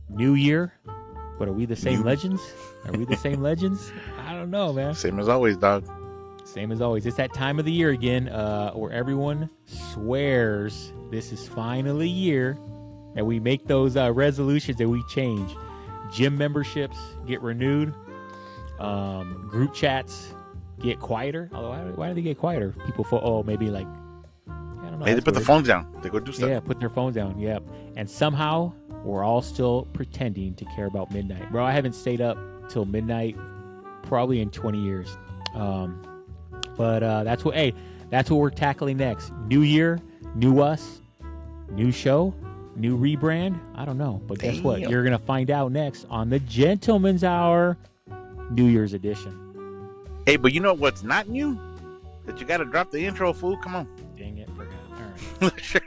New year, but are we the same New. legends? Are we the same legends? I don't know, man. Same as always, dog. Same as always. It's that time of the year again, where everyone swears this is finally year that we make those resolutions and we change. Gym memberships get renewed. Group chats get quieter. Although, why do they get quieter? People, maybe like, I don't know. Hey, they put the phones down. They go do stuff. Yeah, put their phones down. Yep. And somehow we're all still pretending to care about midnight. Bro, I haven't stayed up till midnight probably in 20 years. But that's what we're tackling next. New year, new us, new show, new rebrand. I don't know. But guess what? You're going to find out next on the Gentleman's Hour New Year's edition. Hey, but you know what's not new? That you got to drop the intro, fool. Come on. Dang it. Forgot. All right. Sure.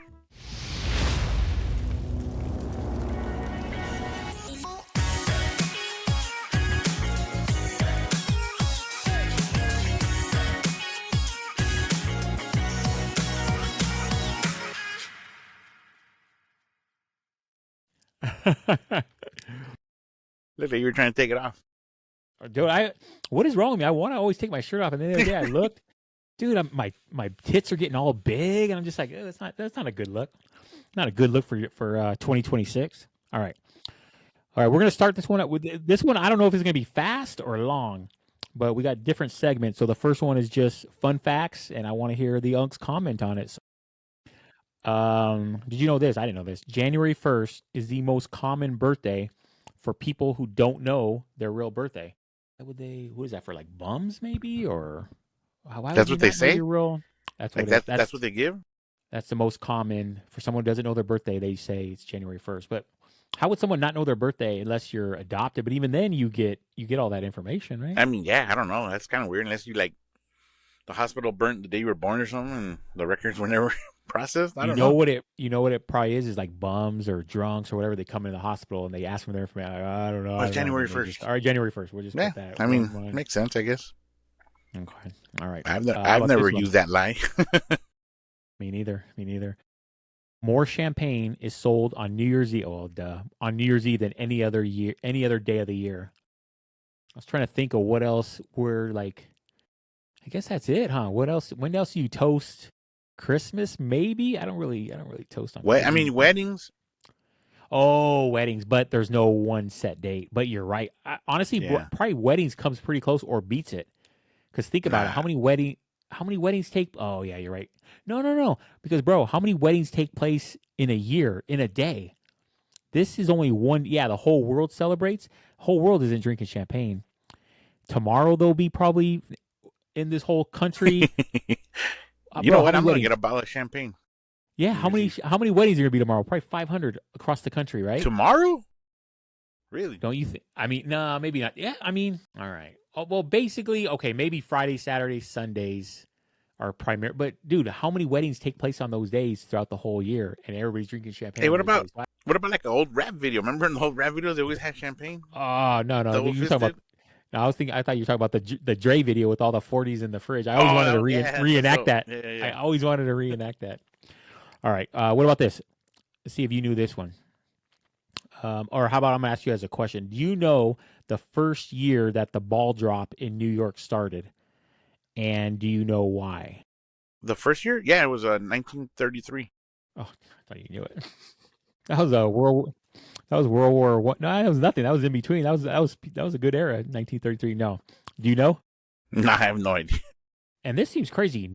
Look like you were trying to take it off. Dude, what is wrong with me? I want to always take my shirt off, and then the other day I looked, dude, my tits are getting all big, and I'm just like, that's not a good look. Not a good look for 2026. All right, we're gonna start this one up with this one. I don't know if it's gonna be fast or long, but we got different segments. So the first one is just fun facts, and I want to hear the Unc's comment on it. Did you know this? I didn't know this. January 1st is the most common birthday for people who don't know their real birthday. What is that for? Like bums, maybe, or why That's what they say. That's like what that's what they give. That's the most common for someone who doesn't know their birthday. They say it's January 1st. But how would someone not know their birthday unless you're adopted? But even then, you get all that information, right? I mean, yeah, I don't know. That's kind of weird unless you like the hospital burnt the day you were born or something, and the records were never processed. I don't know. You know what it probably is like bums or drunks or whatever. They come into the hospital and they ask for their information. I don't know. Well, it's January 1st. All right, January 1st. We'll just put that. I mean, makes sense, I guess. Okay. All right. I've never used that lie. Me neither. More champagne is sold on New Year's Eve. Oh, duh. On New Year's Eve than any other day of the year. I was trying to think of what else we're like. I guess that's it, huh? What else? When else do you toast? Christmas, maybe. I don't really toast on. I mean, weddings. Oh, weddings, but there's no one set date. But you're right. Honestly, probably weddings comes pretty close or beats it. Because think about it. How many weddings take? Oh yeah, you're right. No. Because bro, how many weddings take place in a year, in a day? This is only one. Yeah, the whole world celebrates. The whole world isn't drinking champagne. Tomorrow they'll be probably in this whole country. You know what? I'm gonna get a bottle of champagne. Yeah, how many weddings are gonna be tomorrow? Probably 500 across the country, right? Tomorrow? Really? Don't you think? I mean, no, maybe not. Yeah, I mean, all right. Well, basically, okay, maybe Friday, Saturday, Sundays are primary. But dude, how many weddings take place on those days throughout the whole year, and everybody's drinking champagne? Hey, what about like an old rap video? Remember in the old rap videos they always had champaign? Oh no, you talking about? No, I thought you were talking about the Dre video with all the 40s in the fridge. I always wanted to reenact that. Yeah. I always wanted to reenact that. All right. What about this? Let's see if you knew this one. Or how about I'm going to ask you as a question. Do you know the first year that the ball drop in New York started? And do you know why? The first year? Yeah, it was 1933. Oh, I thought you knew it. That was World War One. No, that was nothing. That was in between. That was a good era, 1933. No. Do you know? No, I have no idea. And this seems crazy.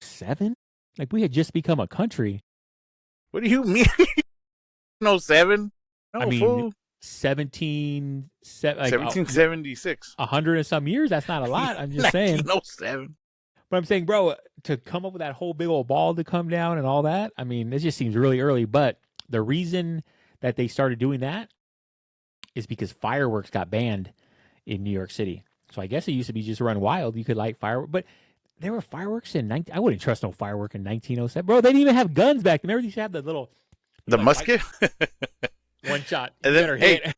7? Like we had just become a country. What do you mean? No 7? No, I mean, fool. 1776. 100 and some years. That's not a lot. I'm just saying. 1907. But I'm saying, bro, to come up with that whole big old ball to come down and all that. I mean, this just seems really early. But the reason that they started doing that is because fireworks got banned in New York City. So I guess it used to be just run wild. You could light fireworks, but there were fireworks in I wouldn't trust no firework in 1907. Bro, they didn't even have guns back then. Remember, they used to have the little... The musket? One shot. And then, hey,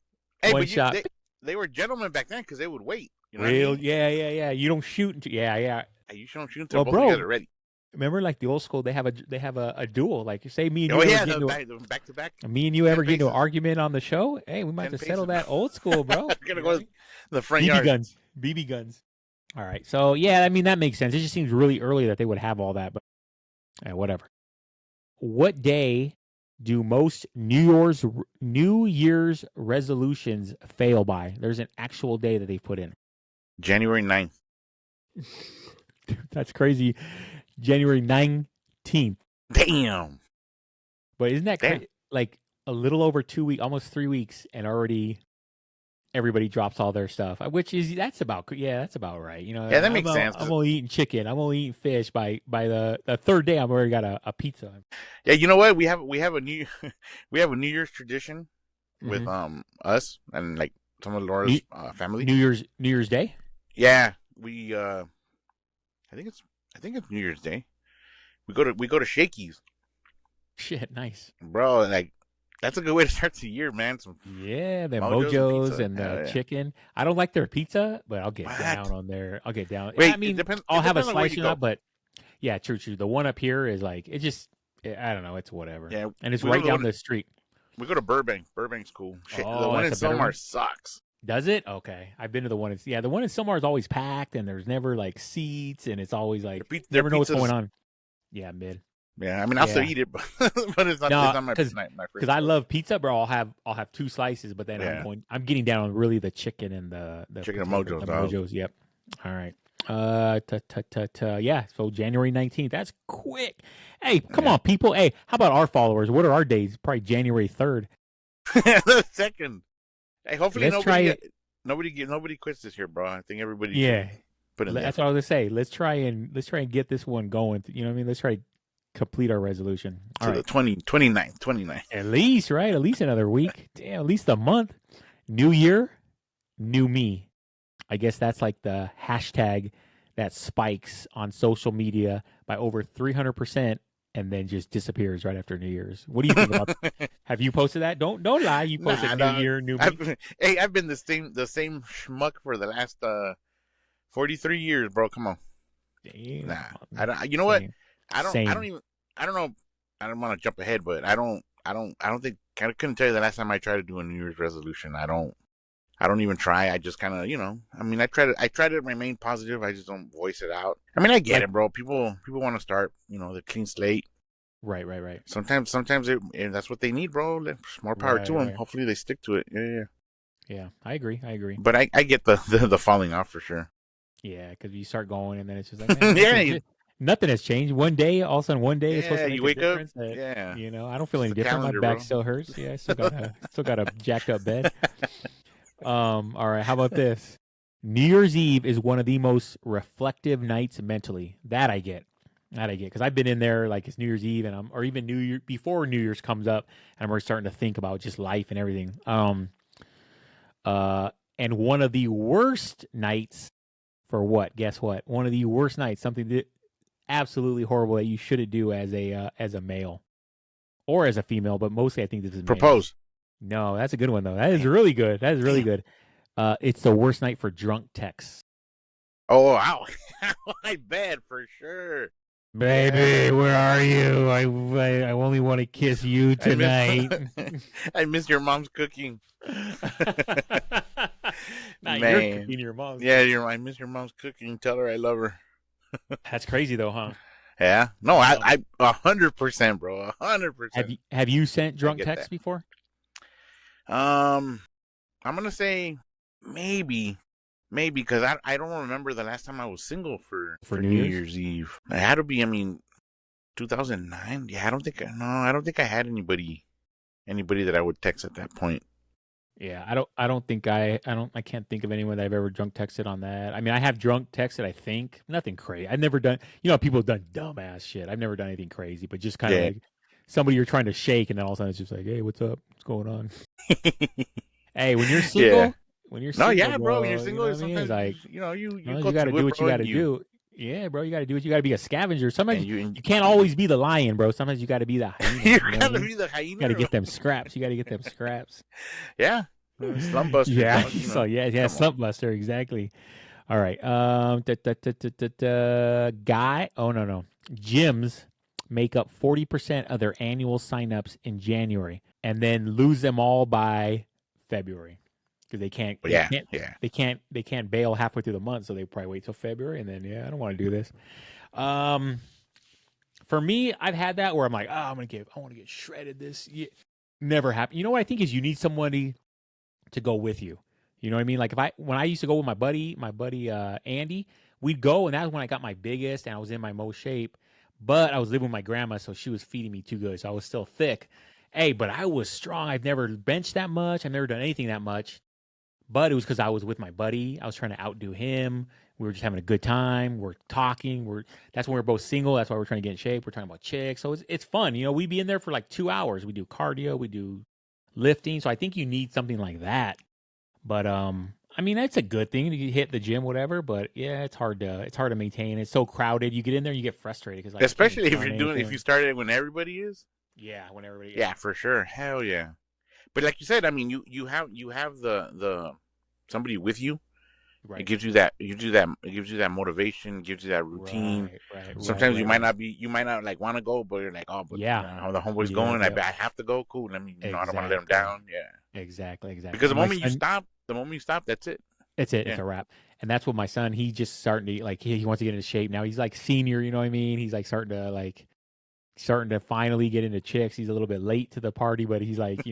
one shot. They were gentlemen back then because they would wait. You know Real? I mean? Yeah. You don't shoot until... Yeah. You don't shoot until both of you guys are ready. Remember, like the old school, they have a duel. Like, say me and you Oh ever yeah, get into the back to back, me and you 10 ever get into an paces, argument on the show. Hey, we might have 10 to settle paces. that old school, bro. I'm gonna You know what go I to mean? the front BB yard. guns, BB guns. All right, so yeah, I mean that makes sense. It just seems really early that they would have all that, but whatever. What day do most New Year's resolutions fail by? There's an actual day that they've put in. January 9th. That's crazy. January 19th. Damn. But isn't that Damn. crazy? Like a little over 2 weeks, almost 3 weeks, and already everybody drops all their stuff. That's about right. You know, Yeah, that makes sense. I'm only eating chicken. I'm only eating fish. By the third day, I've already got a pizza. Yeah, you know what? We have a new we have a New Year's tradition with Mm-hmm. us and like some of Laura's family. New Year's Day. Yeah, we I think it's New Year's Day. We go to Shakey's. Shit, nice, Bro. Like that's a good way to start the year, man. Some the Mojos Mojos and the chicken. I don't like their pizza, but I'll get down on there. I'll get down. Wait, I mean, it depends. I'll It have a depends on where slice you or go. not, but yeah, true. The one up here is like I don't know. It's whatever. Yeah, and it's right down the street. We go to Burbank. Burbank's cool. Shit, the Oh, one in that's a better Selmar one? sucks. Does it? Okay. I've been to the one. The one in Silmar is always packed, and there's never like seats, and it's always like Their never know what's pizza's going on. Yeah, mid. Yeah, I mean, I'll still Yeah. eat it, but it's not. No, It's not my first. because I love pizza, bro. I'll have 2 slices, but then Yeah. I'm getting down on really the chicken and the Chicken and potato, Mojos, the dog. Mojos. Yep. All right. Yeah. So January 19th. That's quick. Hey, come on, people. Hey, how about our followers? What are our days? Probably January 3rd. The second. Hey, hopefully Let's try it. nobody quits this year, bro. I think everybody. Yeah. Put in That's what I was gonna say. Let's try and get this one going. You know what I mean? Let's try to complete our resolution. All right. The 29th. At least, right? At least another week. Damn, at least a month. New year, new me. I guess that's like the hashtag that spikes on social media by over 300% and then just disappears right after New Year's. What do you think about that? Have you posted that? Don't lie. You posted New Year, new me. I've been the same schmuck for the last 43 years, bro. Come on. Damn. Nah. I don't. You know what? I don't know. I don't want to jump ahead, but I think I couldn't tell you the last time I tried to do a New Year's resolution. I don't even try. I just kind of, I mean, I try to remain positive. I just don't voice it out. I mean, I get it, bro. People want to start, the clean slate. Right. Sometimes that's what they need, bro. More power to them. Right. Hopefully they stick to it. Yeah, I agree. But I get the falling off for sure. Yeah, because you start going and then it's just like, nothing has changed. One day, all of a sudden, it's supposed to make you wake a difference. Up. I don't feel any different. My back still hurts. Yeah, I still got a jacked up bed. All right, how about this? New Year's Eve is one of the most reflective nights mentally. That I get because I've been in there like it's New Year's Eve or even New Year before New Year's comes up and I'm already starting to think about just life and everything. And one of the worst nights for what? Guess what? One of the worst nights, something that absolutely horrible that you shouldn't do as a male or as a female, but mostly I think this is propose. No, that's a good one though. That is really good. Good. It's the worst night for drunk texts. Oh, wow. I bet for sure. Baby, where are you? I only want to kiss you tonight. I miss your mom's cooking. Man. You're cooking your mom's. Yeah, I miss your mom's cooking. Tell her I love her. That's crazy though, huh? Yeah. No, I 100%, bro. 100%. Have you sent drunk texts before? I'm gonna say maybe because I don't remember the last time I was single for New Year's Eve. It had to be 2009. Yeah, I don't think I had anybody that I would text at that point. Yeah, I can't think of anyone that I've ever drunk texted on that. I mean, I have drunk texted, I think. Nothing crazy. I've never done, people have done dumbass shit. I've never done anything crazy, but just kind of like somebody you're trying to shake and then all of a sudden it's just like, hey, what's up? What's going on? Hey, when you're single, bro, when you're single, sometimes like, you got to do what you got to do. Yeah, bro, you got to do what you got to be a scavenger. Sometimes you can't always be the lion, bro. Sometimes you got to be the hyena. You got to be the hyena. You got to get them scraps. Yeah. Slump buster. Yeah. So slump buster, exactly. All right. Guy. Oh no. Gyms make up 40% of their annual signups in January, and then lose them all by February because they can't. But They yeah, can't. yeah. They can't. They can't bail halfway through the month, so they probably wait till February, and then I don't want to do this. Um, for me, I've had that where I'm like, oh, I want to get shredded this year. Never happened. You know what I think is you need somebody to go with you. You know what I mean? Like when I used to go with my buddy Andy, we'd go, and that was when I got my biggest and I was in my most shape. But I was living with my grandma, so she was feeding me too good, so I was still thick. Hey, but I was strong. I've never benched that much. I've never done anything that much. But it was because I was with my buddy. I was trying to outdo him. We were just having a good time. We're talking. That's when we're both single. That's why we're trying to get in shape. We're talking about chicks. So it's fun. You know, we'd be in there for like 2 hours. We do cardio. We do lifting. So I think you need something like that. But I mean, that's a good thing to hit the gym, whatever. But yeah, it's hard to maintain. It's so crowded. You get in there, you get frustrated because like I can't Especially if run if you anything. started when everybody is. Yeah, when everybody. Yeah, Yeah, for sure. Hell yeah. But like you said, I mean, you have the somebody with you. It right, gives you that it gives you that motivation, gives you that routine. Sometimes right. you might not like want to go, but you're like, oh, but Yeah, how the homeboy's yeah, going, yeah. I have to go. Cool. Let me, I don't want to let him Exactly, down. Yeah. exactly. Because And my son, the moment you stop, that's it. it's it. It's Yeah. a wrap. And that's what my son. He just starting to like. He wants to get into shape now. He's like senior. You know what I mean? He's like starting to finally get into chicks. He's a little bit late to the party, but he's like,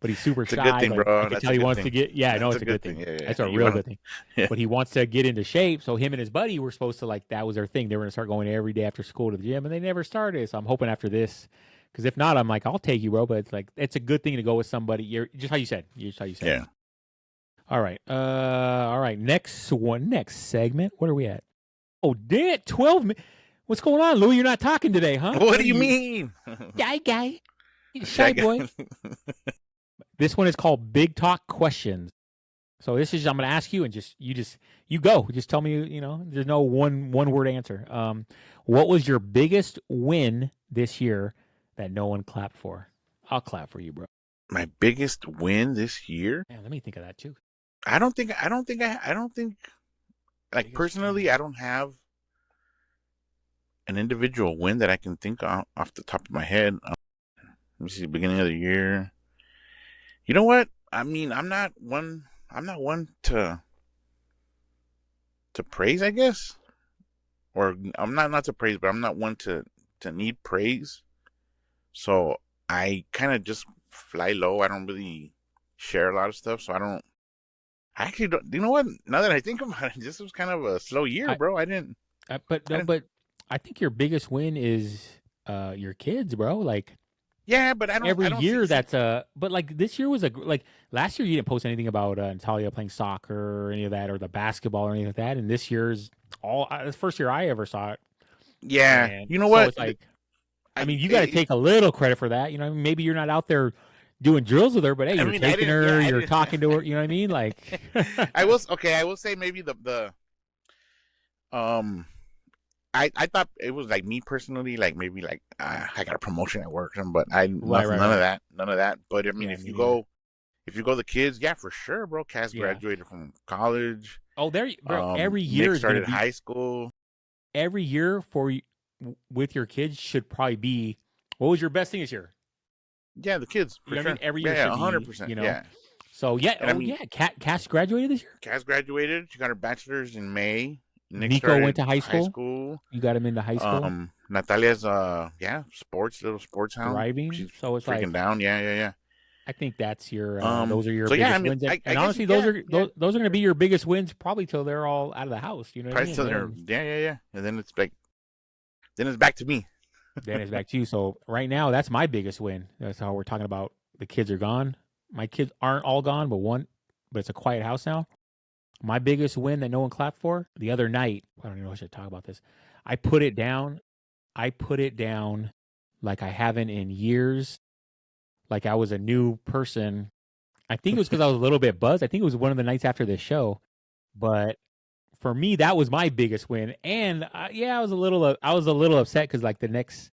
but he's super It's a good shy. thing, But I bro. can That's tell a he good wants to thing. get, yeah, I know That's a it's a good good thing. thing. Yeah, yeah. That's a You real want good thing. to, But he wants to get into shape. So him and his buddy were supposed to like, that was their thing. They were going to start going every day after school to the gym and they never started. So I'm hoping after this, because if not, I'm like, I'll take you, bro. But it's like, it's a good thing to go with somebody. You're just how you said, just how you said. yeah. All right. All right. Next segment. What are we at? Oh, damn, 12 minutes. What's going on, Louis? You're not talking today, huh? What What do are you you? mean? Guy. Shy Shy guy. boy. This one is called Big Talk Questions. So this is I'm going to ask you and you go. Just tell me, there's no one word answer. What was your biggest win this year that no one clapped for? I'll clap for you, bro. My biggest win this year? Man, let me think of that too. I don't think like Biggest personally, win. I don't have an individual win that I can think of off the top of my head. Let me see, beginning of the year. You know what? I mean, I'm not one to praise, I guess, or I'm not to praise, but I'm not one to need praise. So I kind of just fly low. I don't really share a lot of stuff, so I don't. I actually don't. You know what? Now that I think about it, this was kind of a slow year, I, bro. I didn't. but I no, didn't. but I think your biggest win is your kids, bro. Like Yeah, but I don't. every I don't see. year See, that's but like this year was like last year you didn't post anything about Natalia playing soccer or any of that or the basketball or anything like that, and this year's the first year I ever saw it, yeah, and you know so what? it's like I I mean you got to it, take a little credit for that, maybe you're not out there doing drills with her, but hey, I you're mean, I taking didn't. Yeah, her, I you're didn't. talking to her, you know what I mean, like I will. Okay, I will say maybe the um. I thought it was like me personally, like maybe like I got a promotion at work, but I right, nothing, right, right, none of that. But I mean, yeah, me neither, if you go the kids, yeah, for sure, bro. Cass yeah. graduated from college. Oh, there, bro. Every year Nick is gonna started be high school. every year with your kids should probably be what was your best thing this year? Yeah, the kids You for know what I mean? sure. Every Yeah, year yeah, should be, 100%. Yeah, So yeah, and I oh mean, yeah, Cass graduated this year. Cass graduated. She got her bachelor's in May. Nick Nico went started to high high school. school. You got him into high school, Natalia's yeah, little sports hound. thriving. She's So it's freaking like down. Yeah, yeah, yeah. I think that's your those are your So yeah, I biggest mean, wins, and, I and guess honestly, yeah, yeah. those are going to be your biggest wins probably till they're all out of the house. You know what I Probably mean? And still there. Yeah, yeah, yeah. And then it's like, then it's back to me. then it's back to you. So right now, that's my biggest win. That's how we're talking about. The kids are gone. My kids aren't all gone, but it's a quiet house now. My biggest win that no one clapped for the other night. I don't even know if I should talk about this. I put it down. I put it down like I haven't in years. Like I was a new person. I think it was because I was a little bit buzzed. I think it was one of the nights after this show. But for me, that was my biggest win. And yeah, I was a little upset because like the next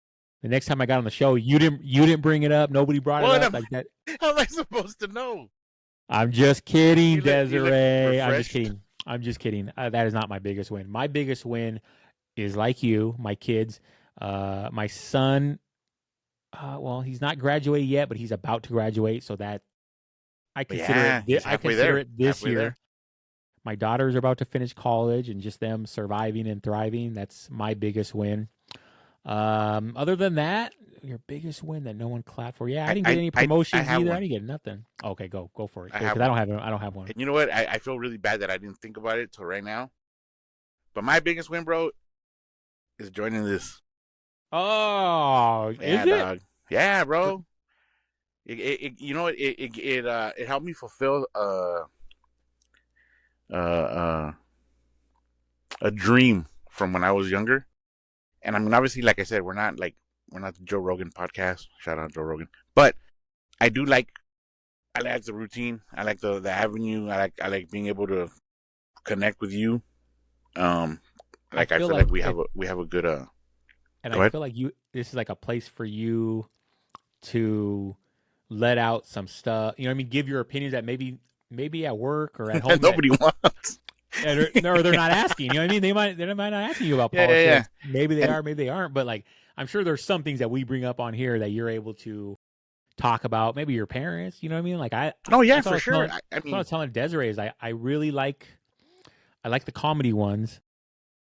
time I got on the show, you didn't bring it up. Nobody brought it What up am like that. how am I supposed to know? I'm just kidding, You look Desiree. I'm just refreshed. kidding. I'm just kidding. That is not my biggest win. My biggest win is like you, my kids. My son, well, he's not graduated yet, but he's about to graduate, so that I But consider it. yeah, he's I halfway consider there. it this Halfway year. there. My daughters are about to finish college, and just them surviving and thriving. That's my biggest win. Other than that, your biggest win that no one clapped for. Yeah, I didn't get any I promotions have either. I one. didn't get nothing. Okay, go for it. I Because have I one. don't have one. And you know what? I feel really bad that I didn't think about it till right now. But my biggest win, bro, is joining this. Oh, is Yeah, it? dog. Yeah, bro. You know, it helped me fulfill uh, a dream from when I was younger. And I mean, obviously, like I said, we're not the Joe Rogan podcast. Shout out Joe Rogan. But I do I like the routine. I like the avenue. I like being able to connect with you. I I feel feel like like we have a good and Go I ahead. feel like this is like a place for you to let out some stuff. You know what I mean? Give your opinions that maybe at work or at That home that nobody wants. or they're not asking. You know what I mean? They might not asking you about Yeah, yeah, yeah. politics. Maybe they And are, maybe they aren't. But like, I'm sure there's some things that we bring up on here that you're able to talk about. Maybe your parents. You know what I mean? Like oh yeah, that's all I for was sure. telling. I That's what I mean, was telling Desiree is I really I like the comedy ones,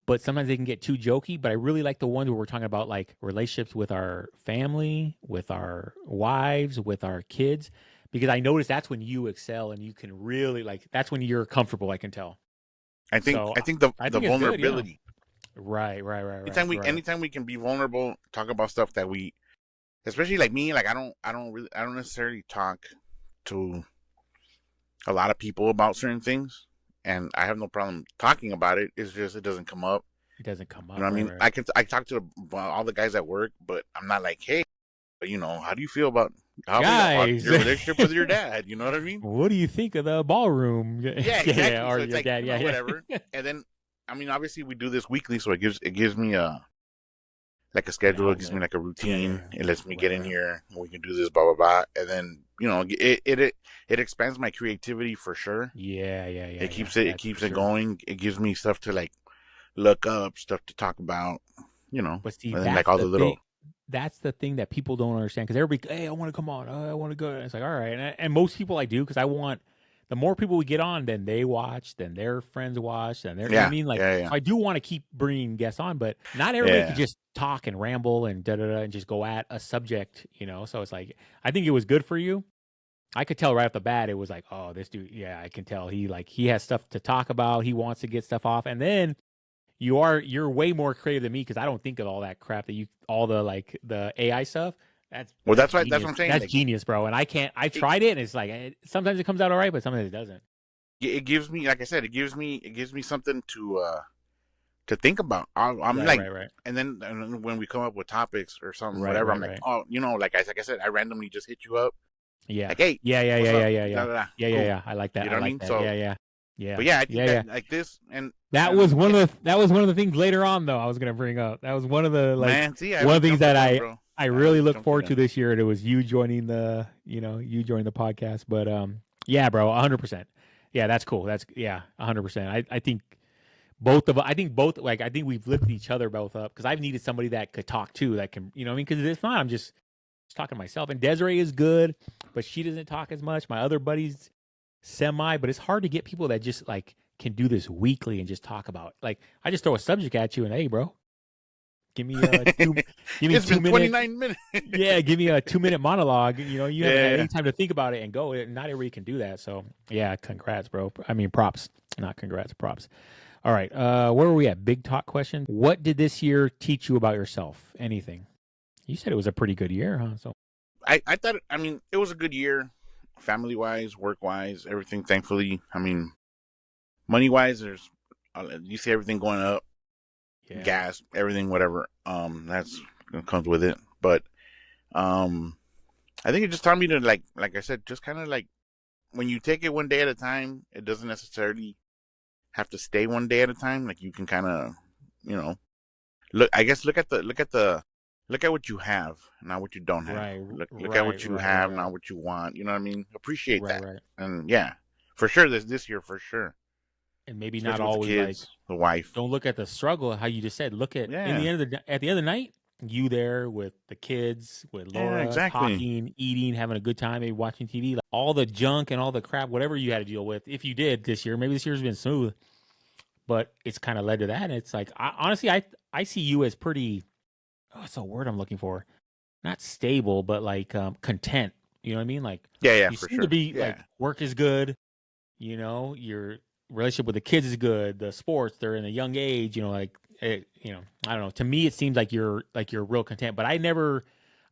but sometimes they can get too jokey. But I really like the ones where we're talking about like relationships with our family, with our wives, with our kids, because I notice that's when you excel and you can really like that's when you're comfortable. I can tell. So I think I the think it's good. Yeah. vulnerability. Right. Anytime we can be vulnerable, talk about stuff that we, especially like me, like I don't necessarily talk to a lot of people about certain things, and I have no problem talking about it. It's just it doesn't come up. It doesn't come You know up. what I Right. mean? Right. I talk to all the guys at work, but I'm not like, hey, you know, how do you feel about Guys, your relationship with your dad? You know what I mean? what do you think of the ballroom? Yeah, Yeah, exactly. or So it's your like, dad. you know, Yeah. whatever. And then, I mean, obviously we do this weekly, so it gives me a like a An schedule. It gives me outlet. like a Yeah. routine. It lets me Right. get in Right. here and we can do this, blah blah blah. And then you know, it expands my creativity for sure. Yeah. It That's for keeps it sure. going. It gives me stuff to like look up, stuff to talk about. You know, But see, and then like all the little. that's the thing that people don't understand because everybody, hey, I want to come on, I want to go. And it's like, all right, and most people I do because I want the more people we get on, then they watch, then their friends watch, then they're, you know what I Yeah, mean? Like, yeah. so I do want to keep bringing guests on, but not everybody could Yeah. just talk and ramble and da da da and just go at a subject, you know. So it's like, I think it was good for you. I could tell right off the bat, it was like, oh, this dude, yeah, I can tell he has stuff to talk about. He wants to get stuff off, and then you're way more creative than me because I don't think of all that crap that you all the like the AI stuff. Well, That's that's genius. what I'm saying. That's Like genius, bro. And I can't. I it, tried it, and it's like sometimes it comes out all right, but sometimes it doesn't. it gives me, like I said, it gives me something to think about. I'm like, Right. and then when we come up with topics or something, Right. whatever, I'm Right. like, Right. oh, you know, like I said, I randomly just hit you up, Yeah. like, hey, what's up? Da, da, da. Cool. Yeah. I like that. You know I what I like mean? that. So, Yeah. but yeah, I think Yeah. that like this That was one of the things later on though I was gonna bring up. That was one of the like man, see, I one of always the things jumped the that gun, bro. I I really always look jumped the forward to gun. this year. And it was you joining you joining the podcast. But yeah, bro, 100%. Yeah, that's cool. That's 100%. I think both like I think we've lifted each other both up because I've needed somebody that could talk too, that can, you know what I mean? Because if not, I'm just talking to myself. And Desiree is good, but she doesn't talk as much. My other buddies semi, but it's hard to get people that just like can do this weekly and just talk about like I just throw a subject at you and hey, bro, give me give me It's been 2 minute 29 minutes. yeah, give me a 2 minute monologue. You know, you haven't had Yeah. any time to think about it and go. Not everybody can do that. So yeah, congrats, bro. I mean, props, not congrats, props. All right, where were we at? Big talk question. What did this year teach you about yourself? Anything? You said it was a pretty good year, huh? So I thought, I mean, it was a good year, family wise, work wise, everything. Thankfully, I mean, money wise, there's you see everything going up, yeah, gas, everything, whatever. That's comes with it. But um, I think it just taught me to like I said, just kind of like when you take it one day at a time, it doesn't necessarily have to stay one day at a time. Like you can kind of, you know, look. I guess look at what you have, not what you don't have. right, Look at what you have, right, not what you want. You know what I mean? Appreciate that. right. And yeah, for sure. This year, for sure. And maybe not especially with the always like kids, the wife. don't look at the struggle. How you just said, look at at the end of the night, you there with the kids, with Laura, talking, eating, having a good time, maybe watching TV, like all the junk and all the crap, whatever you had to deal with. If you did this year, maybe this year's been smooth, but it's kind of led to that. And it's like, honestly, I see you as pretty. Oh, what's the word I'm looking for? Not stable, but like content. You know what I mean? Like, you for seem to be like work is good. You know, your relationship with the kids is good. The sports, they're in a young age. You know, like I don't know. To me, it seems like you're real content. But I never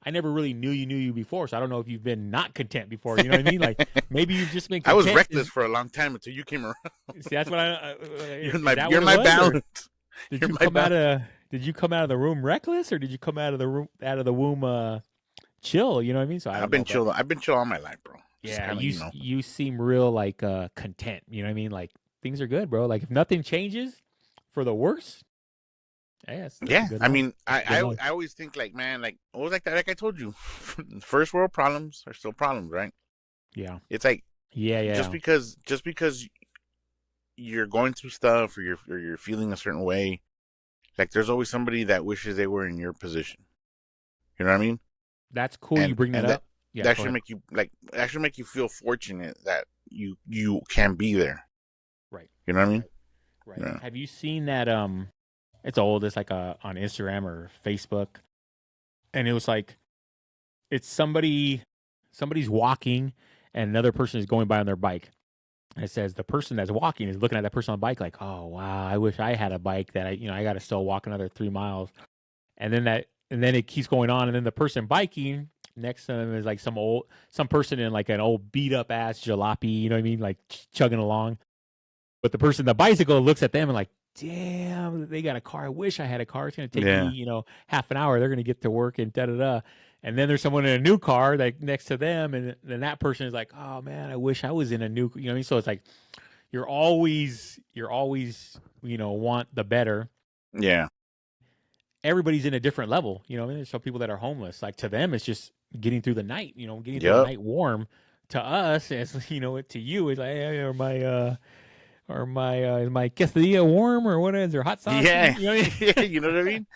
really knew you before, so I don't know if you've been not content before. You know what I mean? Like maybe you've just been content. I was reckless for a long time until you came around. See, that's what you're my balance. Did you come out of the room reckless, or did you come out of the womb chill? You know what I mean? So I've been chill all my life, bro. Yeah, you seem real like content. You know what I mean? Like things are good, bro. Like if nothing changes for the worse. That's I mean, I always think like, man, like always like that. Like I told you, first world problems are still problems, right? Yeah. It's like Just because you're going through stuff or you're feeling a certain way, like there's always somebody that wishes they were in your position. You know what I mean? That's cool. You bring that up. That should make you feel fortunate that you can be there. Right. You know what I mean? Right. Yeah. Have you seen that? It's old. It's like on Instagram or Facebook, and it was like it's somebody's walking and another person is going by on their bike. And it says the person that's walking is looking at that person on the bike like, oh wow, I wish I had a bike that I got to still walk another 3 miles, and then it keeps going on, and then the person biking next to them is like some person in like an old beat up ass jalopy, you know what I mean, like chugging along. But the person, the bicycle, looks at them and like, damn, they got a car. I wish I had a car. It's gonna take me, half an hour. They're gonna get to work and da da da. And then there's someone in a new car like next to them, and then that person is like, oh man, I wish I was in a new. You know what I mean? So it's like you're always want the better. Yeah. Everybody's in a different level. You know, there's some people that are homeless. Like to them, it's just getting through the night. Getting through the night warm. To us, it's to you, it's like, hey, is my quesadilla warm or what is there hot sauce? Yeah, you know what I mean.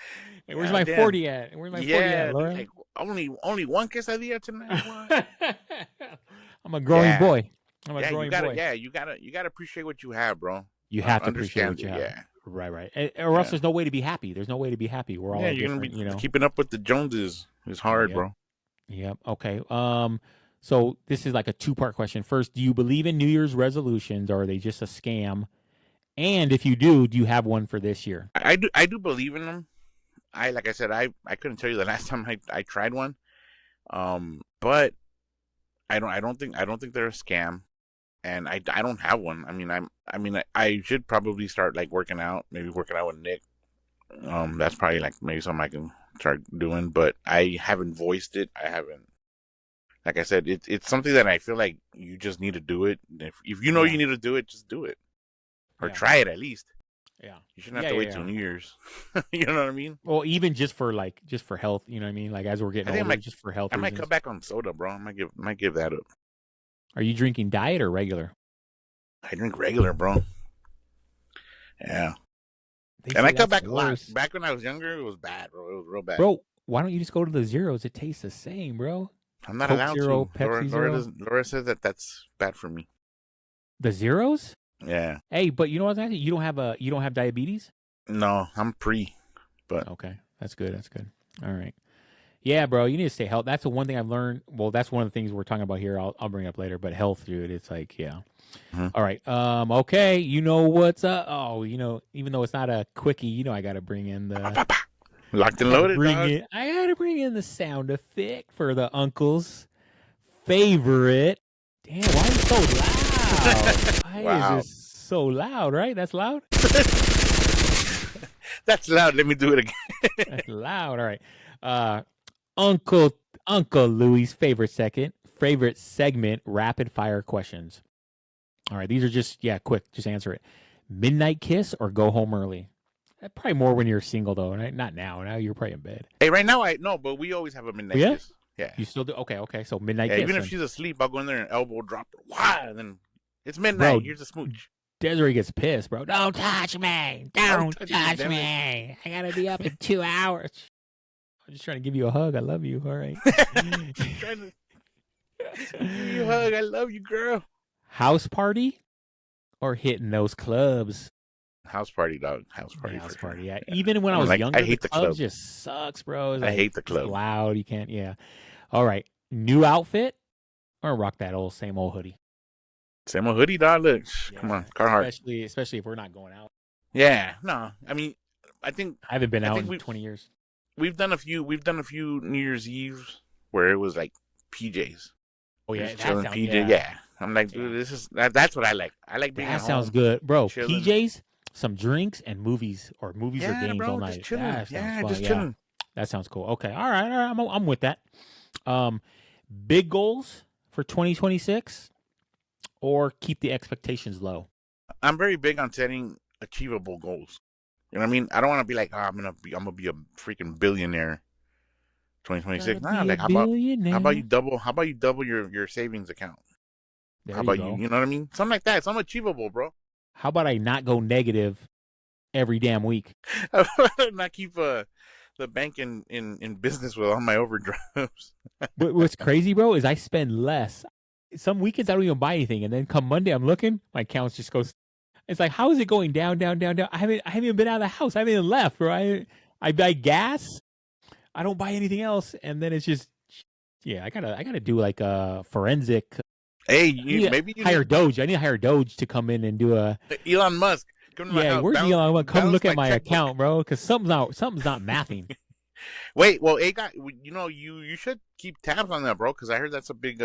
Hey, where's my 40 at? Where's my 40 at, Laura? Like, only one quesadilla tonight. I'm a growing boy. I'm a growing boy. Yeah, you gotta appreciate what you have, bro. You have to appreciate what you have. Yeah. Right. Or else there's no way to be happy. There's no way to be happy. We're all different. You're gonna be keeping up with the Joneses is hard, bro. Yep. Okay. So this is like a 2-part question. First, do you believe in New Year's resolutions, or are they just a scam? And if you do you have one for this year? I do believe in them. Like I said, I couldn't tell you the last time I tried one. But I don't think they're a scam, and I don't have one. I mean I should probably start like working out, maybe working out with Nick. That's probably like maybe something I can start doing, but I haven't voiced it. I haven't. Like I said, it's something that I feel like you just need to do it. If you know you need to do it, just do it. Or try it at least. Yeah. You shouldn't have to wait 2 years. You know what I mean? Well, even just for health, you know what I mean? Like as we're getting older, just for health reasons. Might cut back on soda, bro. I might give that up. Are you drinking diet or regular? I drink regular, bro. Yeah. And I cut back a lot. Back when I was younger, it was bad, bro. It was real bad. Bro, why don't you just go to the zeros? It tastes the same, bro. I'm not allowed to. Laura says that's bad for me. The zeros? Yeah. Hey, but you know what? You don't have diabetes? No, I'm pre. But okay, that's good. All right. Yeah, bro, you need to stay healthy. That's the one thing I've learned. Well, that's one of the things we're talking about here. I'll bring it up later. But health, dude, it's like, yeah. Mm-hmm. All right. Okay. You know what's up? Oh, even though it's not a quickie, I got to bring in the. Locked and loaded. I gotta bring in the sound effect for the uncle's favorite. Damn, why is it so loud? Why is this so loud? Right? That's loud. That's loud. Let me do it again. That's loud. All right. Uncle Louie's favorite segment, rapid fire questions. All right, these are just quick. Just answer it. Midnight kiss or go home early? Probably more when you're single, though. Right? Not now. Now you're probably in bed. Hey, right now no, but we always have a midnight kiss. Yeah. You still do? Okay. So midnight kiss. Even if she's asleep, I'll go in there and elbow drop her. Wow. And then it's midnight. Here's a smooch. Desiree gets pissed, bro. Don't touch me. Don't touch me. I gotta be up in 2 hours. I'm just trying to give you a hug. I love you. All right. trying to give you a hug. I love you, girl. House party or hitting those clubs? House party, dog. House party. House party. Sure. Yeah. Even when I was younger, I hate the club. Just sucks, bro. I hate the club. It's loud. You can't. Yeah. All right. New outfit or rock that same old hoodie. Same old hoodie, dog. Look, come on, Carhartt. Especially if we're not going out. Yeah. No. I mean, I haven't been out in 20 years. We've done a few New Year's Eve where it was like PJs. Oh yeah, PJ. Yeah. I'm like, dude, that's what I like. I like being at home. That sounds good, bro. Chilling. PJs, some drinks and movies or games bro, all night. Just chilling. That sounds cool. Okay, all right. I'm with that. Big goals for 2026, or keep the expectations low. I'm very big on setting achievable goals. You know what I mean? I don't want to be like, I'm gonna be a freaking billionaire. 2026. Nah, like how about you double your savings account? How about you? You know what I mean? Something like that. Something achievable, bro. How about I not go negative every damn week? Not keep the bank in business with all my overdrafts. But what's crazy, bro, is I spend less. Some weekends I don't even buy anything, and then come Monday I'm looking, my account just goes. It's like, how is it going down, down, down, down? I haven't even been out of the house. I haven't even left, bro. I buy gas. I don't buy anything else, and then it's just, I gotta do like a forensic. Hey, maybe you hire Doge. I need to hire Doge to come in and do a Elon Musk. Come to my house. Where's Elon Musk? Come look at my account, bro, because something's not mathing. Wait, well, hey, guy, you should keep tabs on that, bro, because I heard that's a big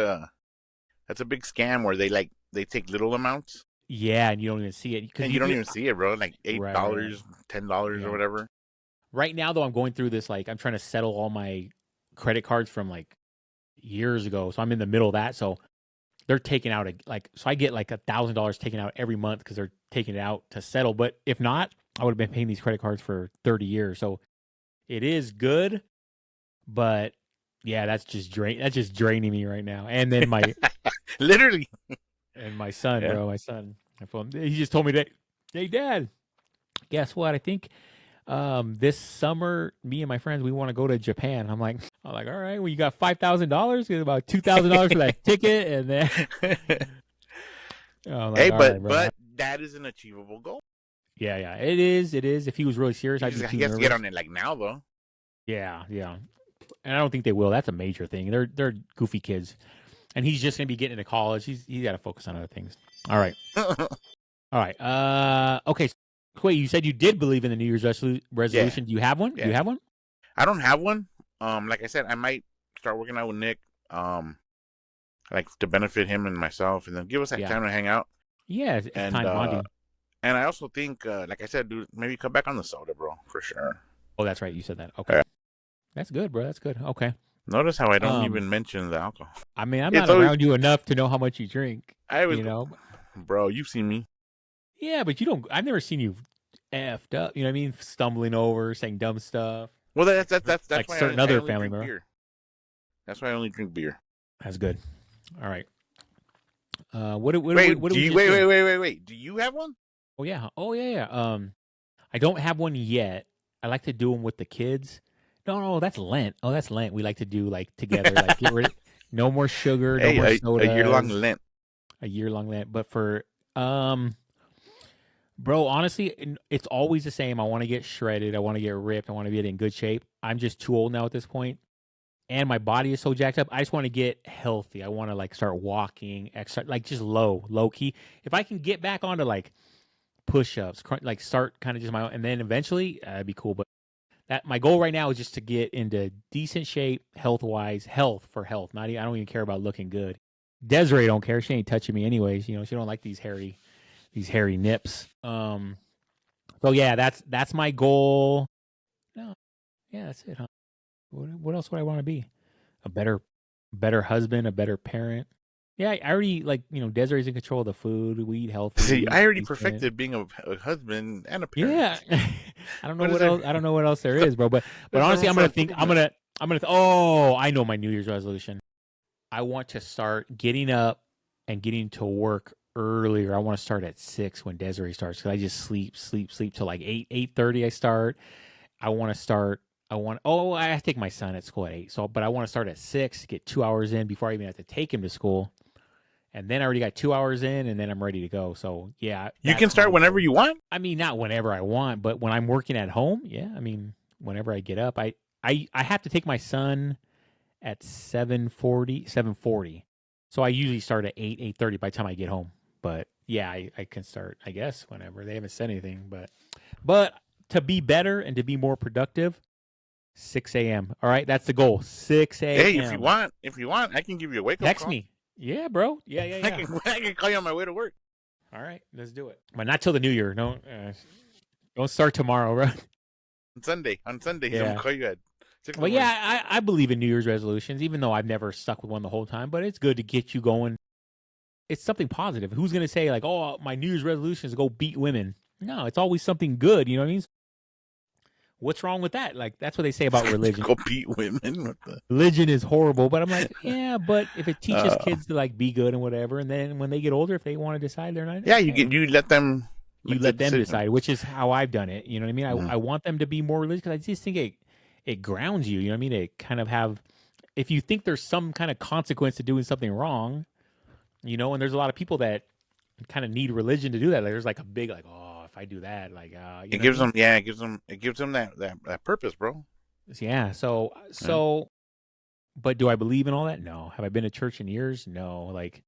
scam where they take little amounts. Yeah, and you don't even see it. And you don't even see it, bro. Like $8, $10 or whatever. Right now, though, I'm going through this. Like, I'm trying to settle all my credit cards from like years ago. So I'm in the middle of that. So they're taking out so I get like $1,000 taken out every month because they're taking it out to settle. But if not, I would have been paying these credit cards for 30 years. So it is good, but yeah, that's just draining me right now. And then my literally, and my son, bro, my son, he just told me that, hey, Dad, guess what? I think this summer, me and my friends, we want to go to Japan. I'm like, all right, well, you got $5,000, get about $2,000 for that ticket, and then hey, but that is an achievable goal. Yeah, it is. If he was really serious, I'd be too nervous. To get on it like now, though. Yeah, and I don't think they will. That's a major thing. They're goofy kids, and he's just gonna be getting into college. He's got to focus on other things. All right, okay. Wait, you said you did believe in the New Year's resolution. Yeah. Do you have one? Yeah. Do you have one? I don't have one. Like I said, I might start working out with Nick. Like to benefit him and myself, and then give us that time to hang out. Yeah, it's time bonding. And I also think, like I said, dude, maybe cut back on the soda, bro, for sure. Oh, that's right. You said that. Okay. That's good, bro. That's good. Okay. Notice how I don't even mention the alcohol. I mean, I'm not around you enough to know how much you drink. Bro, you've seen me. Yeah, but you don't. I've never seen you effed up. You know what I mean? Stumbling over, saying dumb stuff. Well, that's like why certain other family members. That's why I only drink beer. That's good. All right. What wait. Do you have one? Oh yeah. I don't have one yet. I like to do them with the kids. No, that's Lent. Oh, that's Lent. We like to do like together. Like get rid of no more sugar, no more sodas. A year-long Lent. A year-long Lent. But for bro, honestly, it's always the same. I want to get shredded. I want to get ripped. I want to get in good shape. I'm just too old now at this point. And my body is so jacked up. I just want to get healthy. I want to like start walking, exercise, like just low key. If I can get back onto like push-ups, like start kind of just my own, and then eventually that'd be cool. But that my goal right now is just to get into decent shape, health. Not I don't even care about looking good. Desiree don't care. She ain't touching me anyways. You know, she don't like these hairy nips. So yeah, that's my goal. No, yeah, that's it, huh? What else would I want to be? A better husband, a better parent. Yeah, I already Desiree's in control of the food. We eat healthy. See, I already perfected being a husband and a parent. Yeah, I don't know what else. I don't know what else there is, bro. But honestly, I'm gonna. Oh, I know my New Year's resolution. I want to start getting up and getting to work earlier. I want to start at 6 when Desiree starts because I just sleep till like 8:30. I start. I want to start. I have to take my son at school at 8. So, but I want to start at 6, get 2 hours in before I even have to take him to school, and then I already got 2 hours in, and then I'm ready to go. So yeah, you can start whenever you want. I mean, not whenever I want, but when I'm working at home, yeah. I mean, whenever I get up, I have to take my son at 7:40. So I usually start at 8:30 by the time I get home. But yeah, I can start, I guess, whenever. They haven't said anything, but to be better and to be more productive, 6 a.m. All right, that's the goal. 6 a.m. Hey, if you want, I can give you a wake up call. Text me. Yeah, bro. Yeah. I can call you on my way to work. All right, let's do it. But not till the new year. No, don't start tomorrow, bro. On Sunday, yeah. I'm gonna call you at 6. Well, yeah, I believe in New Year's resolutions, even though I've never stuck with one the whole time. But it's good to get you going. It's something positive. Who's gonna say like, "Oh, my New Year's resolution is to go beat women"? No, it's always something good. You know what I mean? What's wrong with that? Like, that's what they say about religion. Go beat women. Religion is horrible, but I'm like, yeah, but if it teaches kids to like be good and whatever, and then when they get older, if they want to decide they're not, yeah, you let them. You let them decide, which is how I've done it. You know what I mean? I want them to be more religious because I just think it grounds you. You know what I mean? It kind of have, if you think there's some kind of consequence to doing something wrong, you know, and there's a lot of people that kind of need religion to do that. Like, there's like a big like, oh, if I do that, like, it gives them, it gives them that purpose, bro. Yeah. So, but do I believe in all that? No. Have I been to church in years? No. Like,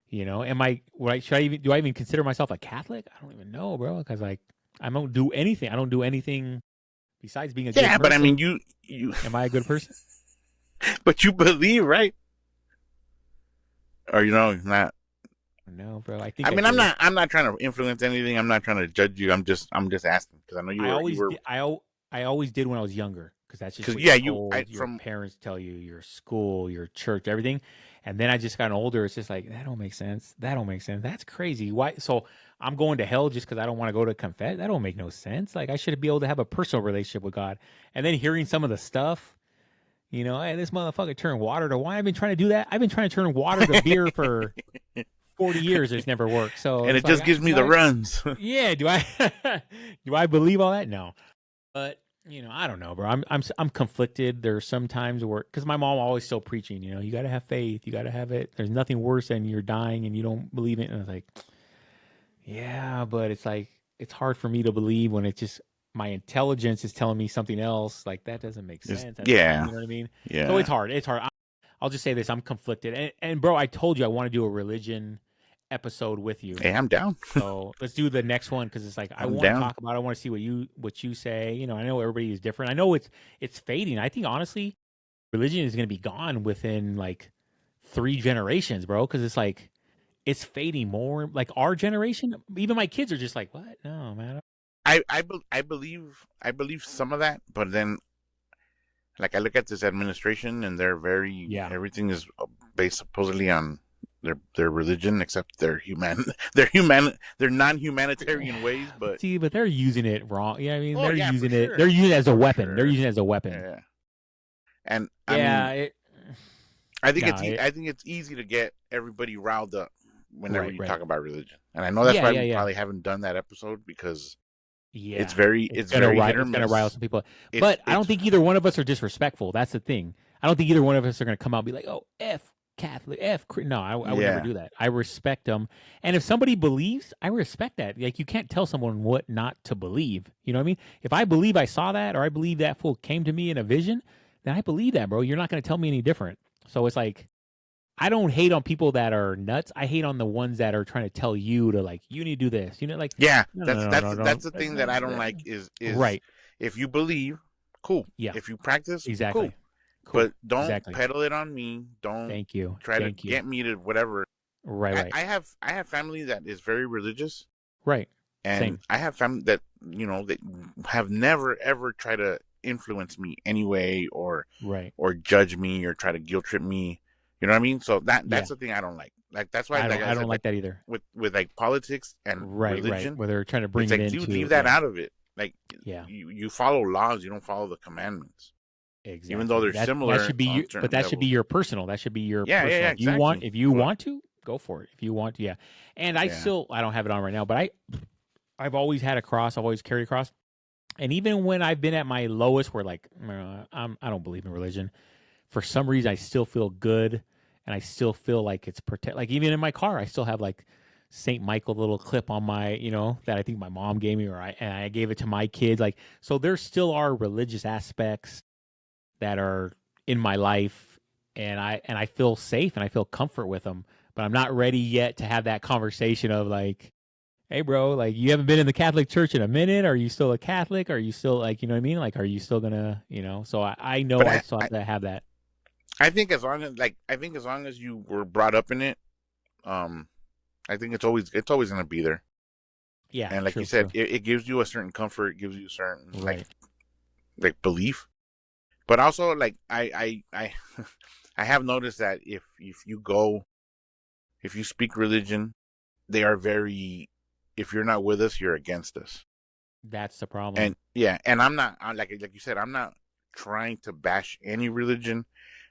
you know, do I even consider myself a Catholic? I don't even know, bro. Because like, I don't do anything. I don't do anything besides being a good person. Yeah, but I mean, you am I a good person? But you believe, right? Or not. No, bro. I mean, I'm not trying to influence anything. I'm not trying to judge you. I'm just asking because I know I always did when I was younger because that's just what your parents tell you, your school, your church, everything. And then I just got older. It's just like that don't make sense. That's crazy. Why? So I'm going to hell just because I don't want to go to confess? That don't make no sense. Like I should be able to have a personal relationship with God. And then hearing some of the stuff. You know, hey, this motherfucker turned water to wine. I've been trying to do that. I've been trying to turn water to beer for 40 years. It's never worked. So and it just gives me the runs. Yeah. Do I believe all that? No. But you know, I don't know, bro. I'm conflicted. There's some times where, because my mom always still preaching, you know, you got to have faith. You got to have it. There's nothing worse than you're dying and you don't believe it. And I was like, yeah, but it's like, it's hard for me to believe when it's just, my intelligence is telling me something else. Like that doesn't make sense. Yeah. You know what I mean? Yeah. So it's hard. I'll just say this. I'm conflicted. And bro, I told you I want to do a religion episode with you. Hey, I'm down. So let's do the next one because it's like I want to talk about it. I want to see what you say. You know, I know everybody is different. I know it's fading. I think honestly, religion is going to be gone within like 3 generations, bro. Because it's like it's fading more. Like our generation, even my kids are just like, what? No, man. I believe some of that, but then like I look at this administration and they're very everything is based supposedly on their religion except their non-humanitarian ways, but they're using it wrong. Yeah, I mean they're using it. Sure. They're using it as a weapon. Sure. They're using it as a weapon. Yeah. And I think it's easy to get everybody riled up whenever you talk about religion. And I know that's why we probably haven't done that episode because it's very hit or miss. It's going to rile some people. But I don't think either one of us are disrespectful. That's the thing. I don't think either one of us are going to come out and be like, oh, F Catholic, F. No, I would never do that. I respect them. And if somebody believes, I respect that. Like, you can't tell someone what not to believe. You know what I mean? If I believe I saw that or I believe that fool came to me in a vision, then I believe that, bro. You're not going to tell me any different. So it's like, I don't hate on people that are nuts. I hate on the ones that are trying to tell you to like, you need to do this. You know, like that's the thing that I don't like is right. If you believe, cool. Yeah. If you practice, exactly. Cool. But don't peddle it on me. Don't try to get me to whatever. Right. I have family that is very religious. Right. And same. I have family that that have never ever tried to influence me anyway or judge me or try to guilt trip me. You know what I mean? So that's the thing I don't like. Like that's why I don't like that either. With like politics and religion, where they're trying to bring it into. Dude, leave that out of it. Like you follow laws, you don't follow the commandments. Exactly. Even though they're similar, that should be that should be your personal. That should be your personal. Exactly. If you want to, go for it if you want. Yeah, and I don't have it on right now, but I've always had a cross. I've always carried a cross, and even when I've been at my lowest, where like I don't believe in religion, for some reason I still feel good, and I still feel like it's protect. Like even in my car, I still have like Saint Michael little clip on my, that I think my mom gave me, and I gave it to my kids. Like, so there still are religious aspects that are in my life, and I feel safe and I feel comfort with them. But I'm not ready yet to have that conversation of like, hey, bro, like you haven't been in the Catholic Church in a minute. Are you still a Catholic? Are you still like, you know what I mean? Like, are you still gonna, So I know I still have to have that. I think as long as you were brought up in it, I think it's always going to be there. Yeah, and like you said, it gives you a certain comfort, it gives you a certain like belief. But also, like I I have noticed that if you speak religion, they are very. If you're not with us, you're against us. That's the problem. And I'm not like you said, I'm not trying to bash any religion.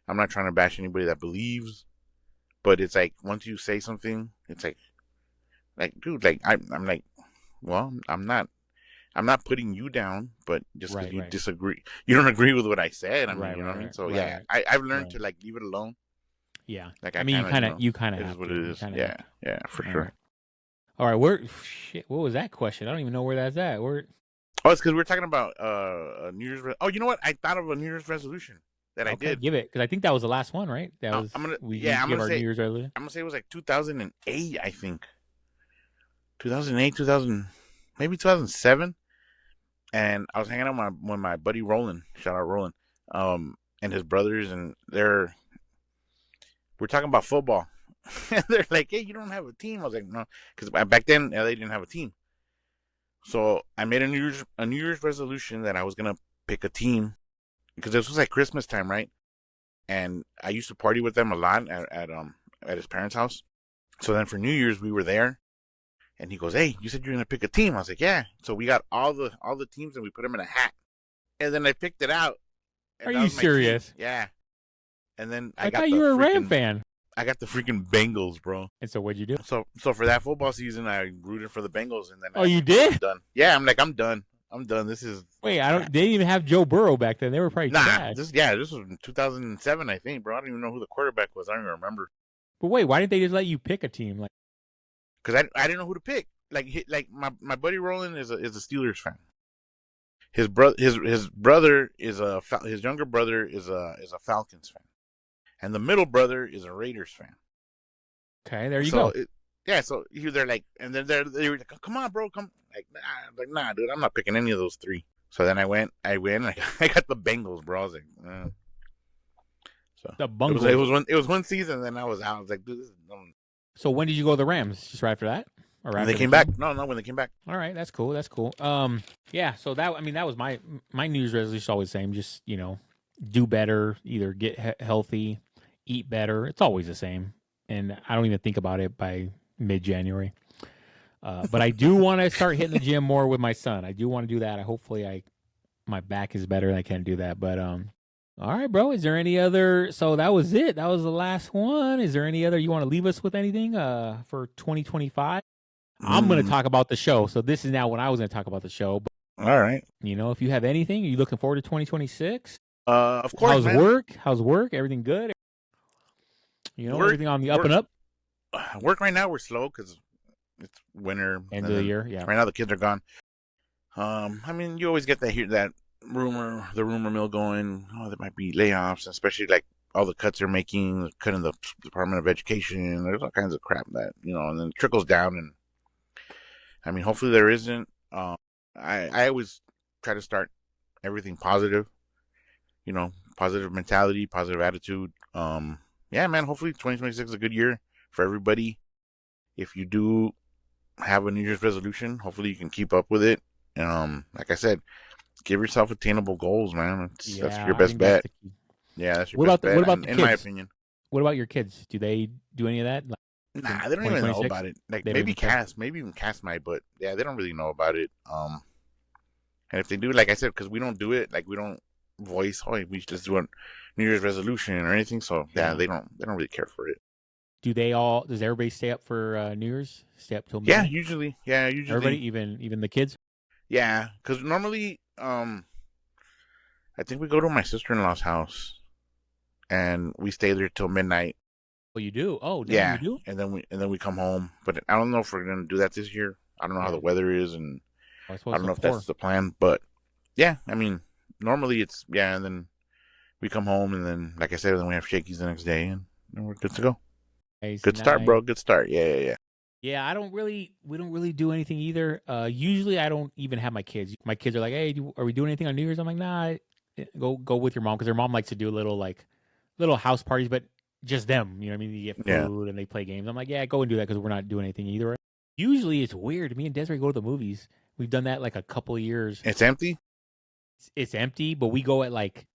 I'm not trying to bash anybody that believes. But it's like once you say something, it's like dude, like I'm like, well, I'm not putting you down, but just because you disagree, you don't agree with what I said. I mean, you know what I mean? So I've learned to like leave it alone. Yeah, like I mean, you kind of have what to. it is. Yeah, for sure. All right, what was that question? I don't even know where that's at. Oh, it's because we're talking about a New Year's. Oh, you know what? I thought of a New Year's resolution that I did. Give it, because I think that was the last one, right? That was. I'm gonna New Year's resolution. I'm gonna say it was like 2008, I think. 2008, 2000, maybe 2007. And I was hanging out with my buddy Roland. Shout out Roland. And his brothers, and we're talking about football. And they're like, "Hey, you don't have a team?" I was like, "No," because back then they didn't have a team. So I made a New Year's resolution that I was gonna pick a team, because this was like Christmas time, right? And I used to party with them a lot at his parents' house. So then for New Year's we were there, and he goes, "Hey, you said you're gonna pick a team." I was like, "Yeah." So we got all the teams and we put them in a hat, and then I picked it out. Are you serious? Yeah. And then I thought you were a Ram fan. I got the freaking Bengals, bro. And so what'd you do? So for that football season, I rooted for the Bengals, and then you did? I'm done. Yeah, I'm done. I'm done. This is wait. They didn't even have Joe Burrow back then. They were probably trash. This was in 2007, I think, bro. I don't even know who the quarterback was. I don't even remember. But wait, why didn't they just let you pick a team? Like, because I didn't know who to pick. Like my buddy Roland is a Steelers fan. His brother his younger brother is a Falcons fan, and the middle brother is a Raiders fan. Okay, there you go. So they're like, and then they were like, "Come on, bro, come." Like, nah, dude, I'm not picking any of those three. So then I went, I got the Bengals, bro. I was like, So the Bengals. It was one season, then I was out. I was like, dude, this is dumb. So when did you go to the Rams? Just right after that? Or when they came back? No, when they came back. All right, that's cool. Yeah. So that was my New Year's resolution. Always the same. Just do better. Either get healthy, eat better. It's always the same. And I don't even think about it by mid-January. But I do want to start hitting the gym more with my son. I do want to do that. Hopefully my back is better and I can do that. But all right, bro. Is there any other? So that was it. That was the last one. Is there any other? You want to leave us with anything for 2025? I'm going to talk about the show. So this is now when I was going to talk about the show. But, all right. If you have anything, are you looking forward to 2026? Of course. How's work? Everything good? Everything on the up and up? Work right now, we're slow because it's winter. End of the year, yeah. Right now the kids are gone. I mean, you always get the rumor mill going. Oh, there might be layoffs, especially like all the cuts they're making, cutting the Department of Education. There's all kinds of crap that, and then it trickles down. And I mean, hopefully there isn't. I always try to start everything positive, positive mentality, positive attitude. Yeah, man, hopefully 2026 is a good year for everybody. If you do have a New Year's resolution, hopefully you can keep up with it. Like I said, give yourself attainable goals, man. That's your best bet. Yeah, that's your best bet. What about the kids? In my opinion. What about your kids? Do they do any of that? Nah, they don't even know about it. Like maybe even Cass might, but yeah, they don't really know about it. And if they do, like I said, because we don't do it, like we don't voice, we just do a New Year's resolution or anything. So yeah, they don't really care for it. Does everybody stay up for New Year's? Stay up till Yeah, midnight? usually. Yeah, usually. Everybody, even the kids? Yeah, because normally, I think we go to my sister-in-law's house and we stay there till midnight. Oh, you do? Oh, damn, you Yeah, do? and then we come home. But I don't know if we're gonna do that this year. I don't know how Yeah. the weather is, and I I suppose don't so. know if that's the plan. But yeah, I mean, normally it's and then we come home, and then like I said, then we have shakies the next day, and then we're good to go. Nice, Good start, nice. bro. Good start. Yeah. Yeah, we don't really do anything either. Usually I don't even have my kids. My kids are like, "Hey, are we doing anything on New Year's?" I'm like, "Nah, go with your mom," because their mom likes to do little house parties, but just them. You know what I mean? You get Yeah. food and they play games. I'm like, "Yeah, go and do that," because we're not doing anything either. Usually it's weird. Me and Desiree go to the movies. We've done that like a couple of years. It's empty. It's empty, but we go at like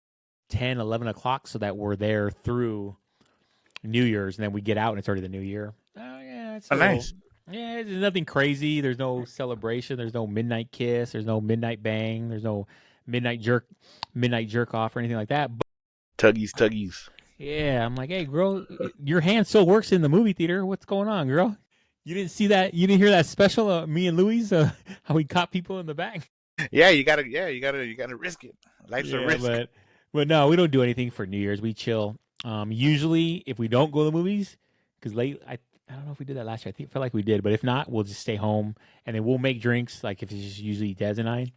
10, 11 o'clock so that we're there through New Year's, and then we get out and it's already the new year. Oh yeah, it's Oh, a little. nice. Yeah, there's nothing crazy. There's no celebration. There's no midnight kiss. There's no midnight bang. There's no midnight jerk, midnight jerk off or anything like that. But Tuggies. yeah, I'm like, hey, girl, your hand still works in the movie theater. What's going on, girl? You didn't see that? You didn't hear that special? Me and Louis, how we caught people in the back. Yeah, you gotta risk it. Life's a risk. But no, we don't do anything for New Year's. We chill. Usually, if we don't go to the movies, because I don't know if we did that last year. I felt like we did, but if not, we'll just stay home and then we'll make drinks. Like if it's just usually Des and I,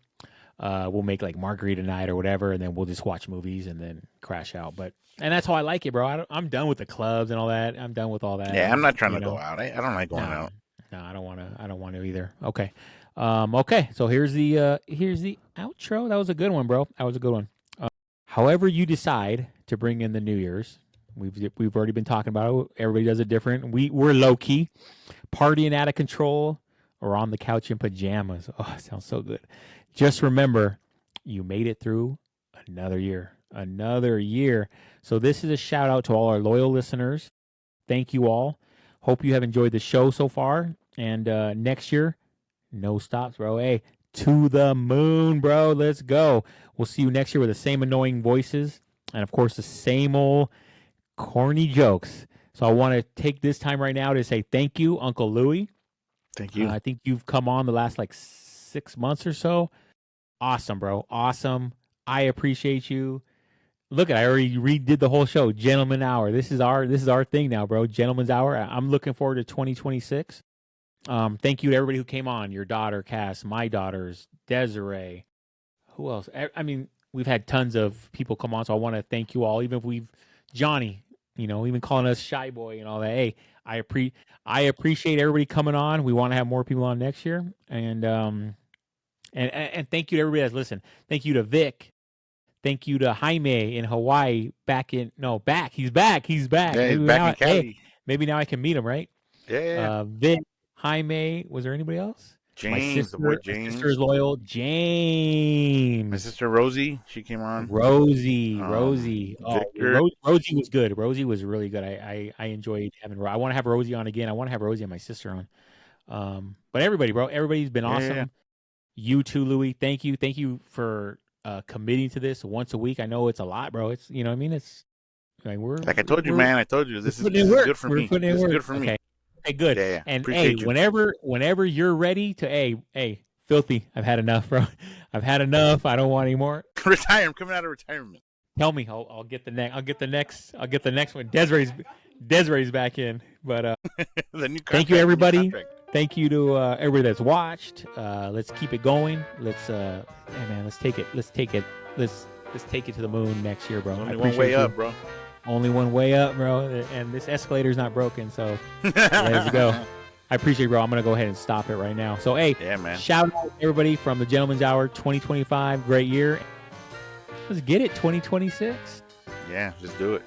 we'll make like margarita night or whatever, and then we'll just watch movies and then crash out. And that's how I like it, bro. I'm done with the clubs and all that. I'm done with all that. Yeah, I'm not trying to go out. I don't like going out. No, I don't want to. I don't want to either. Okay. Okay. So here's the outro. That was a good one, bro. That was a good one. However you decide to bring in the New Year's, we've already been talking about it. Everybody does it different. We're low key, partying out of control, or on the couch in pajamas. Oh, it sounds so good. Just remember, you made it through another year. Another year. So this is a shout out to all our loyal listeners. Thank you all. Hope you have enjoyed the show so far. And next year, no stops, bro. Hey, to the moon, bro. Let's go. We'll see you next year with the same annoying voices and, of course, the same old corny jokes. So I want to take this time right now to say thank you, Uncle Louie. Thank you. I think you've come on the last like 6 months or so. Awesome, bro. Awesome. I appreciate you. Look, I already redid the whole show. Gentleman Hour. This is our thing now, bro. Gentleman's Hour. I'm looking forward to 2026. Thank you to everybody who came on. Your daughter, Cass, my daughters, Desiree. Who else? I mean, we've had tons of people come on, so I want to thank you all. Even if Johnny, even calling us shy boy and all that. Hey, I appreciate everybody coming on. We want to have more people on next year, and thank you to everybody that's listened. Thank you to Vic. Thank you to Jaime in Hawaii. He's back. He's back. Yeah, he's back in Cali. Maybe now I can meet him, right? Yeah. Vic, Jaime. Was there anybody else? James, the boy James. My sister's loyal. James. My sister Rosie, she came on. Rosie. Victor. Rosie was good. Rosie was really good. I enjoyed having her. I want to have Rosie on again. I want to have Rosie and my sister on. But everybody, bro, everybody's been awesome. Yeah. You too, Louie. Thank you. Thank you for committing to this once a week. I know it's a lot, bro. It's what I mean. It's like I told you, man. I told you this is good for me. This is good for me. Okay, good. Yeah. And hey, whenever you're ready to, hey, filthy. I've had enough, bro. I've had enough. I don't want any more. Retire. I'm coming out of retirement. Tell me. I'll get the next. I'll get the next one. Desiree's back in. But thank you, everybody. Thank you to everybody that's watched. Let's keep it going. Let's take it to the moon next year, bro. Only one way up, bro. Only one way up, bro. And this escalator's not broken, so let's go. I appreciate it, bro. I'm gonna go ahead and stop it right now. So hey, yeah, man. Shout out to everybody from the Gentleman's Hour 2025. Great year. Let's get it, 2026. Yeah, just do it.